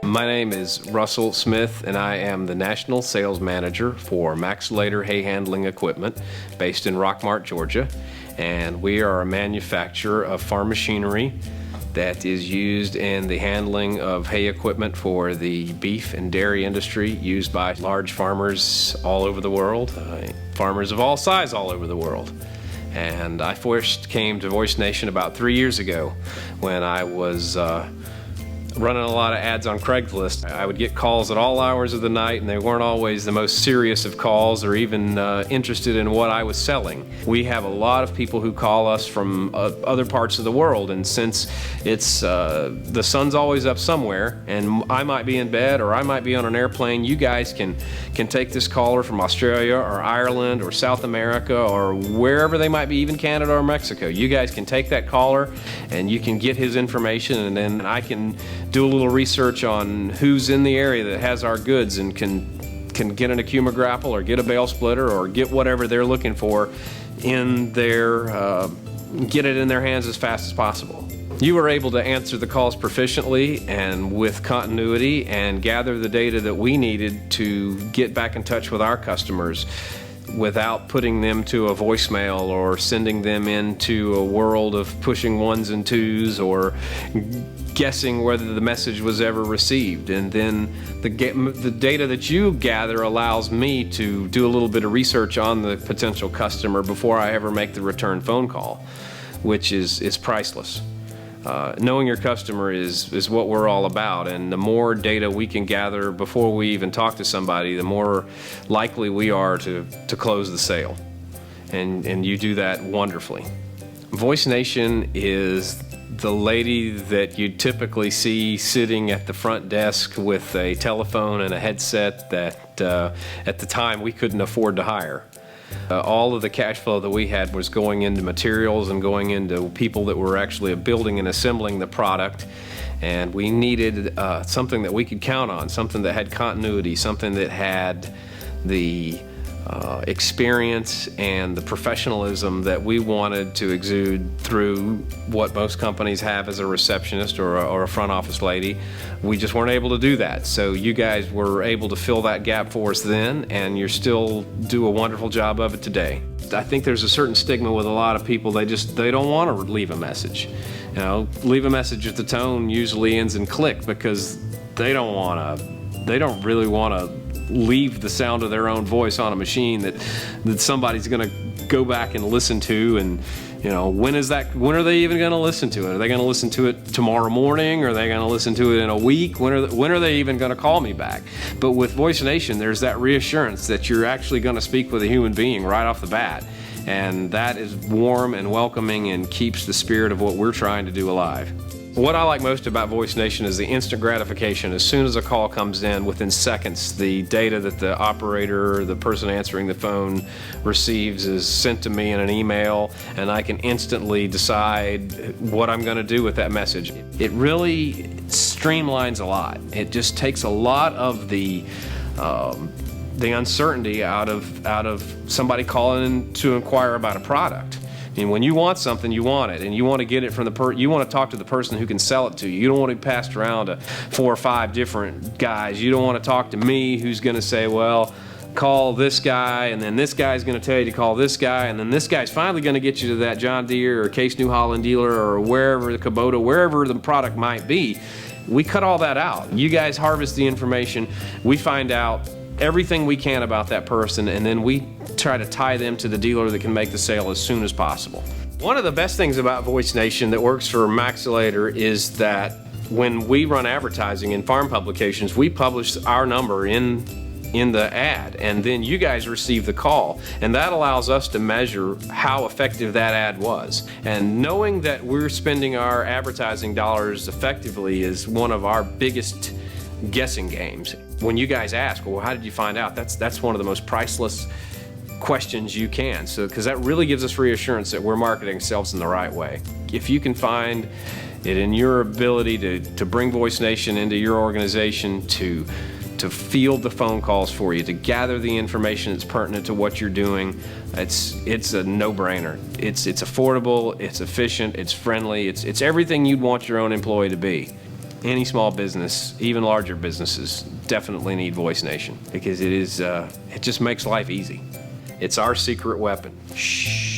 My name is Russell Smith, and I am the National Sales Manager for Maxilator hay handling equipment based in Rockmart, Georgia. And we are a manufacturer of farm machinery that is used in the handling of hay equipment for the beef and dairy industry, used by large farmers all over the world, farmers of all sizes all over the world. And I first came to VoiceNation about 3 years ago when I was running a lot of ads on Craigslist. I would get calls at all hours of the night, and they weren't always the most serious of calls or even interested in what I was selling. We have a lot of people who call us from other parts of the world, and since it's the sun's always up somewhere, and I might be in bed or I might be on an airplane, you guys can take this caller from Australia or Ireland or South America or wherever they might be, even Canada or Mexico. You guys can take that caller and you can get his information, and then I can do a little research on who's in the area that has our goods and can get an Akuma grapple or get a bale splitter or get whatever they're looking for in their get it in their hands as fast as possible. You were able to answer the calls proficiently and with continuity and gather the data that we needed to get back in touch with our customers without putting them to a voicemail or sending them into a world of pushing ones and twos or guessing whether the message was ever received. And then the data that you gather allows me to do a little bit of research on the potential customer before I ever make the return phone call, which is priceless. Knowing your customer is what we're all about, and the more data we can gather before we even talk to somebody, the more likely we are to close the sale. And you do that wonderfully. VoiceNation is the lady that you typically see sitting at the front desk with a telephone and a headset that at the time we couldn't afford to hire. All of the cash flow that we had was going into materials and going into people that were actually building and assembling the product, and we needed something that we could count on, something that had continuity, something that had the experience and the professionalism that we wanted to exude through what most companies have as a receptionist or a front office lady. We just weren't able to do that. So you guys were able to fill that gap for us then, and you still do a wonderful job of it today. I think there's a certain stigma with a lot of people. They don't want to leave a message. You know, leave a message at the tone usually ends in click because they don't really want to leave the sound of their own voice on a machine that somebody's going to go back and listen to. And you know, when are they even going to listen to it? Are they going to listen to it tomorrow morning? Or are they going to listen to it in a week? When are they even going to call me back? But with VoiceNation, there's that reassurance that you're actually going to speak with a human being right off the bat, and that is warm and welcoming and keeps the spirit of what we're trying to do alive. What I like most about VoiceNation is the instant gratification. As soon as a call comes in, within seconds, the data that the operator, the person answering the phone, receives is sent to me in an email, and I can instantly decide what I'm going to do with that message. It really streamlines a lot. It just takes a lot of the uncertainty out of somebody calling to inquire about a product. I mean, when you want something, you want it, and you want to get it from you want to talk to the person who can sell it to you. You don't want to be passed around to 4 or 5 different guys. You don't want to talk to me, who's going to say, well, call this guy, and then this guy's going to tell you to call this guy, and then this guy's finally going to get you to that John Deere or Case New Holland dealer or wherever, the Kubota, wherever the product might be. We cut all that out. You guys harvest the information. We find out everything we can about that person, and then we try to tie them to the dealer that can make the sale as soon as possible. One of the best things about VoiceNation that works for Maxilator is that when we run advertising in farm publications, we publish our number in the ad, and then you guys receive the call, and that allows us to measure how effective that ad was. And knowing that we're spending our advertising dollars effectively is one of our biggest guessing games. When you guys ask, well, how did you find out? That's one of the most priceless questions you can. So, because that really gives us reassurance that we're marketing ourselves in the right way. If you can find it in your ability to bring VoiceNation into your organization, to field the phone calls for you, to gather the information that's pertinent to what you're doing, it's a no-brainer. It's affordable, it's efficient, it's friendly, it's everything you'd want your own employee to be. Any small business, even larger businesses, definitely need VoiceNation because it just makes life easy. It's our secret weapon. Shh.